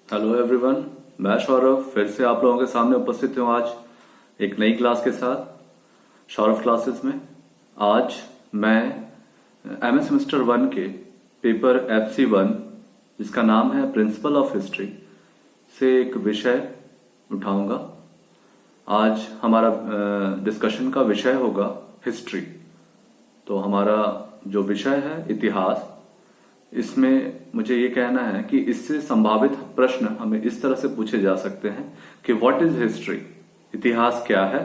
Hello everyone, मैं सौरभ फिर से आप लोगों के सामने उपस्थित हूँ आज एक नई क्लास के साथ सौरभ क्लासेस में। आज मैं एमए सेमेस्टर 1 के पेपर FC1 जिसका नाम है प्रिंसिपल ऑफ हिस्ट्री से एक विषय उठाऊंगा। आज हमारा डिस्कशन का विषय होगा हिस्ट्री। तो हमारा जो विषय है इतिहास, इसमें मुझे ये कहना है कि इससे संभावित प्रश्न हमें इस तरह से पूछे जा सकते हैं कि व्हाट इज हिस्ट्री, इतिहास क्या है।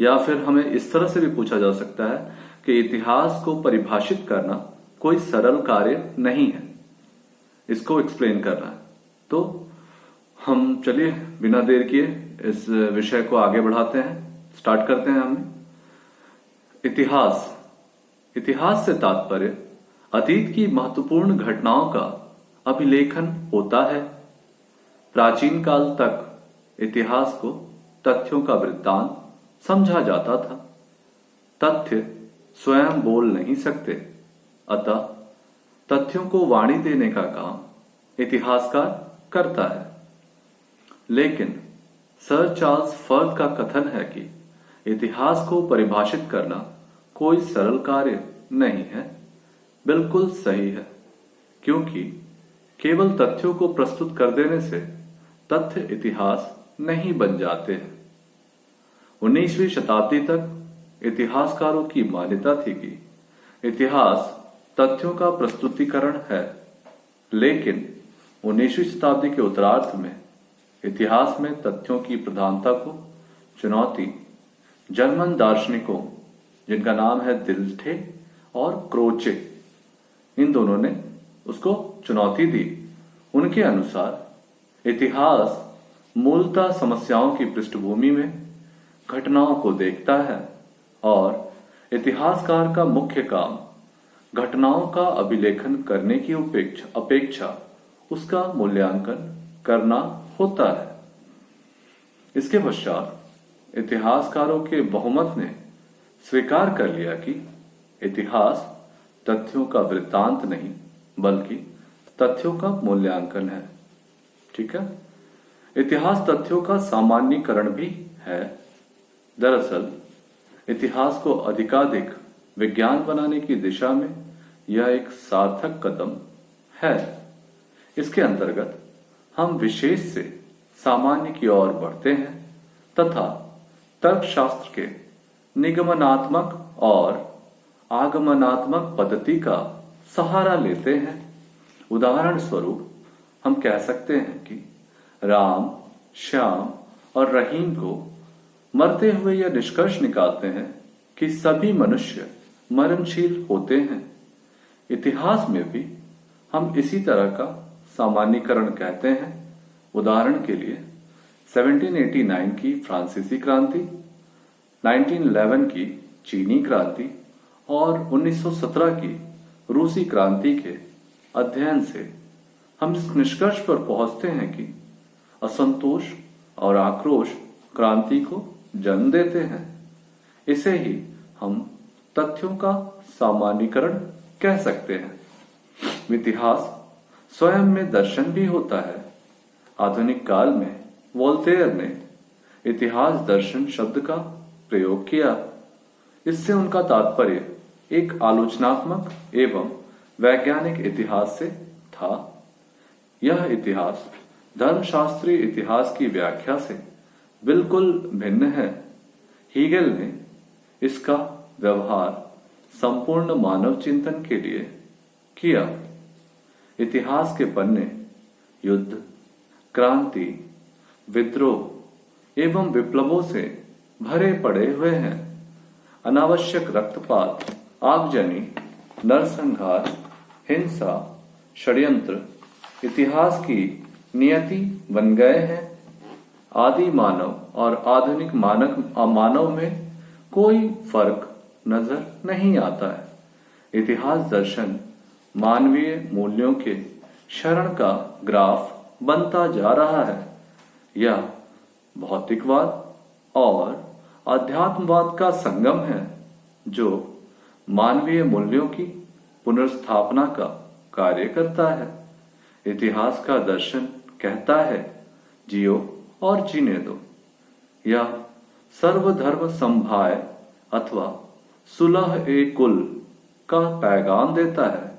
या फिर हमें इस तरह से भी पूछा जा सकता है कि इतिहास को परिभाषित करना कोई सरल कार्य नहीं है, इसको एक्सप्लेन करना है। तो हम चलिए बिना देर किए इस विषय को आगे बढ़ाते हैं, स्टार्ट करते हैं। हमें इतिहास से तात्पर्य अतीत की महत्वपूर्ण घटनाओं का अभिलेखन होता है। प्राचीन काल तक इतिहास को तथ्यों का वृत्तांत समझा जाता था। तथ्य स्वयं बोल नहीं सकते, अतः तथ्यों को वाणी देने का काम इतिहासकार करता है। लेकिन सर चार्ल्स फर्थ का कथन है कि इतिहास को परिभाषित करना कोई सरल कार्य नहीं है। बिल्कुल सही है, क्योंकि केवल तथ्यों को प्रस्तुत कर देने से तथ्य इतिहास नहीं बन जाते हैं। 19वीं शताब्दी तक इतिहासकारों की मान्यता थी कि इतिहास तथ्यों का प्रस्तुतिकरण है, लेकिन 19वीं शताब्दी के उत्तरार्ध में इतिहास में तथ्यों की प्रधानता को चुनौती जर्मन दार्शनिकों, जिनका नाम है दिल्थे और क्रोचे, इन दोनों ने उसको चुनौती दी। उनके अनुसार इतिहास मूलतः समस्याओं की पृष्ठभूमि में घटनाओं को देखता है और इतिहासकार का मुख्य काम घटनाओं का अभिलेखन करने की अपेक्षा उसका मूल्यांकन करना होता है। इसके पश्चात इतिहासकारों के बहुमत ने स्वीकार कर लिया कि इतिहास तथ्यों का वृत्तांत नहीं बल्कि तथ्यों का मूल्यांकन है। ठीक है, इतिहास तथ्यों का सामान्यीकरण भी है। दरअसल इतिहास को अधिकाधिक विज्ञान बनाने की दिशा में यह एक सार्थक कदम है। इसके अंतर्गत हम विशेष से सामान्य की ओर बढ़ते हैं तथा तर्कशास्त्र के निगमनात्मक और आगमनात्मक पद्धति का सहारा लेते हैं। उदाहरण स्वरूप हम कह सकते हैं कि राम, श्याम और रहीम को मरते हुए यह निष्कर्ष निकालते हैं कि सभी मनुष्य मरणशील होते हैं। इतिहास में भी हम इसी तरह का सामान्यीकरण कहते हैं। उदाहरण के लिए 1789 की फ्रांसीसी क्रांति, 1911 की चीनी क्रांति और 1917 की रूसी क्रांति के अध्ययन से हम इस निष्कर्ष पर पहुंचते हैं कि असंतोष और आक्रोश क्रांति को जन्म देते हैं। इसे ही हम तथ्यों का सामान्यीकरण कह सकते हैं। इतिहास स्वयं में दर्शन भी होता है। आधुनिक काल में वोल्टेयर ने इतिहास दर्शन शब्द का प्रयोग किया। इससे उनका तात्पर्य एक आलोचनात्मक एवं वैज्ञानिक इतिहास से था। यह इतिहास धर्मशास्त्रीय इतिहास की व्याख्या से बिल्कुल भिन्न है। हीगेल ने इसका व्यवहार संपूर्ण मानव चिंतन के लिए किया। इतिहास के पन्ने युद्ध, क्रांति, विद्रोह एवं विप्लवों से भरे पड़े हुए हैं। अनावश्यक रक्तपात, आगजनी, नरसंहार, हिंसा, षड्यंत्र इतिहास की नियति बन गए हैं। आदि मानव और आधुनिक मानव में कोई फर्क नजर नहीं आता है। इतिहास दर्शन मानवीय मूल्यों के क्षरण का ग्राफ बनता जा रहा है। यह भौतिकवाद और अध्यात्मवाद का संगम है जो मानवीय मूल्यों की पुनर्स्थापना का कार्य करता है। इतिहास का दर्शन कहता है जियो और जीने दो, या सर्वधर्म संभाय अथवा सुलह ए कुल का पैगाम देता है,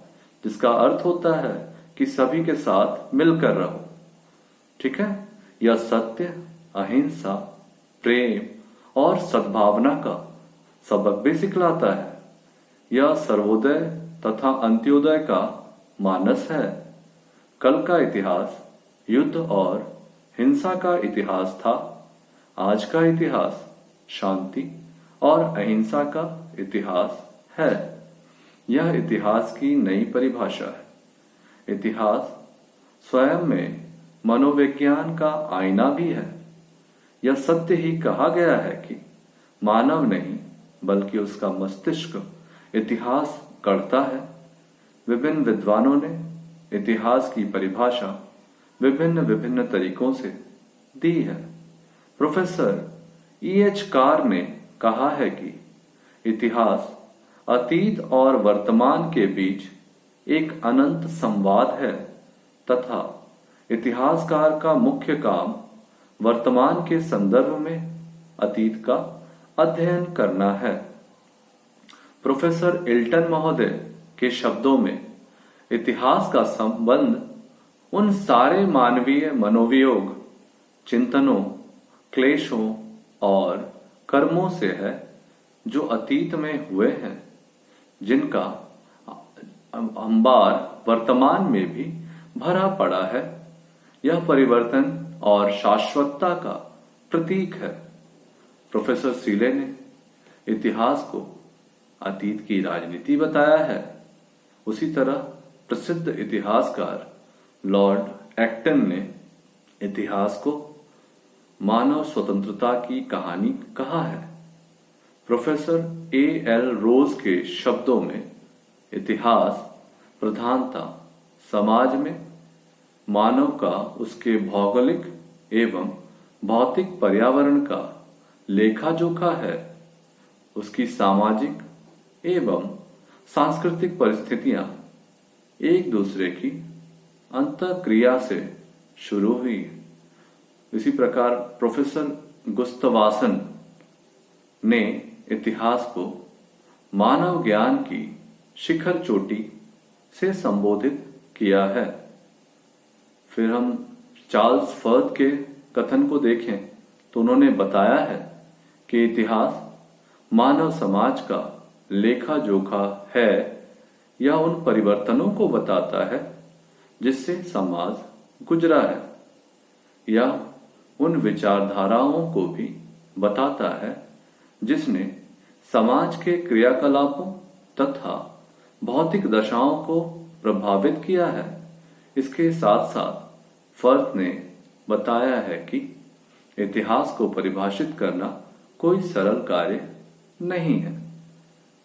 जिसका अर्थ होता है कि सभी के साथ मिलकर रहो। ठीक है, यह सत्य, अहिंसा, प्रेम और सद्भावना का सबक भी सिखलाता है। यह सर्वोदय तथा अंत्योदय का मानस है। कल का इतिहास युद्ध और हिंसा का इतिहास था। आज का इतिहास शांति और अहिंसा का इतिहास है। यह इतिहास की नई परिभाषा है। इतिहास स्वयं में मनोविज्ञान का आईना भी है। यह सत्य ही कहा गया है कि मानव नहीं बल्कि उसका मस्तिष्क इतिहास गढ़ता है। विभिन्न विद्वानों ने इतिहास की परिभाषा विभिन्न विभिन्न तरीकों से दी है। Professor E.H. कार ने कहा है कि इतिहास अतीत और वर्तमान के बीच एक अनंत संवाद है तथा इतिहासकार का मुख्य काम वर्तमान के संदर्भ में अतीत का अध्ययन करना है। प्रोफेसर इल्टन महोदय के शब्दों में इतिहास का संबंध उन सारे मानवीय मनोवियोग, चिंतनों, क्लेशों और कर्मों से है जो अतीत में हुए हैं, जिनका अंबार वर्तमान में भी भरा पड़ा है। यह परिवर्तन और शाश्वतता का प्रतीक है। प्रोफेसर सीले ने इतिहास को अतीत की राजनीति बताया है। उसी तरह प्रसिद्ध इतिहासकार लॉर्ड एक्टन ने इतिहास को मानव स्वतंत्रता की कहानी कहा है। Professor A.L. रोज के शब्दों में इतिहास प्रधानता समाज में मानव का उसके भौगोलिक एवं भौतिक पर्यावरण का लेखा जोखा है। उसकी सामाजिक एवं सांस्कृतिक परिस्थितियां एक दूसरे की अंतःक्रिया से शुरू हुई। इसी प्रकार प्रोफेसर गुस्तवासन ने इतिहास को मानव ज्ञान की शिखर चोटी से संबोधित किया है। फिर हम चार्ल्स फर्थ के कथन को देखें तो उन्होंने बताया है कि इतिहास मानव समाज का लेखा जोखा है या उन परिवर्तनों को बताता है जिससे समाज गुजरा है, या उन विचारधाराओं को भी बताता है जिसने समाज के क्रियाकलापों तथा भौतिक दशाओं को प्रभावित किया है। इसके साथ साथ फर्थ ने बताया है कि इतिहास को परिभाषित करना कोई सरल कार्य नहीं है।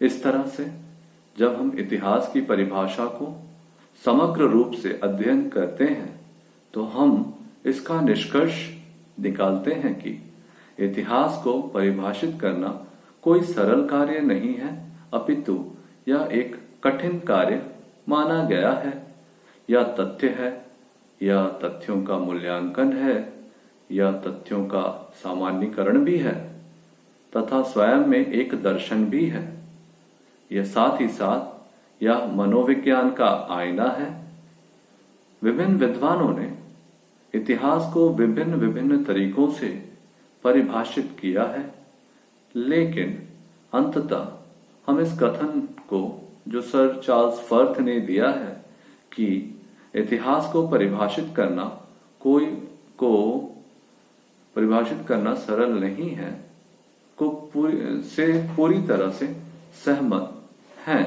इस तरह से जब हम इतिहास की परिभाषा को समग्र रूप से अध्ययन करते हैं तो हम इसका निष्कर्ष निकालते हैं कि इतिहास को परिभाषित करना कोई सरल कार्य नहीं है, अपितु यह एक कठिन कार्य माना गया है। यह तथ्य है, यह तथ्यों का मूल्यांकन है, यह तथ्यों का सामान्यीकरण भी है तथा स्वयं में एक दर्शन भी है। यह साथ ही साथ यह मनोविज्ञान का आईना है। विभिन्न विद्वानों ने इतिहास को विभिन्न विभिन्न तरीकों से परिभाषित किया है, लेकिन अंततः हम इस कथन को जो सर चार्ल्स फर्थ ने दिया है कि इतिहास को परिभाषित करना सरल नहीं है, को पूरी तरह से सहमत हैं।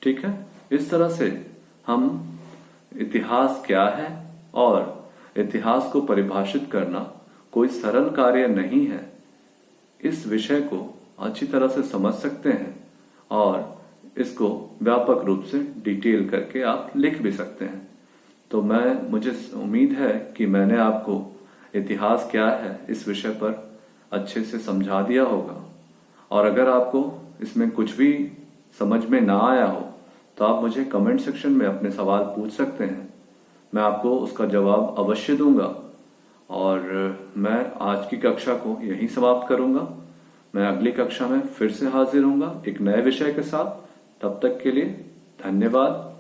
ठीक है, इस तरह से हम इतिहास क्या है और इतिहास को परिभाषित करना कोई सरल कार्य नहीं है, इस विषय को अच्छी तरह से समझ सकते हैं और इसको व्यापक रूप से डिटेल करके आप लिख भी सकते हैं। तो मुझे उम्मीद है कि मैंने आपको इतिहास क्या है इस विषय पर अच्छे से समझा दिया होगा, और अगर आपको इसमें कुछ भी समझ में ना आया हो तो आप मुझे कमेंट सेक्शन में अपने सवाल पूछ सकते हैं। मैं आपको उसका जवाब अवश्य दूंगा। और मैं आज की कक्षा को यहीं समाप्त करूंगा। मैं अगली कक्षा में फिर से हाजिर होऊंगा एक नए विषय के साथ। तब तक के लिए धन्यवाद।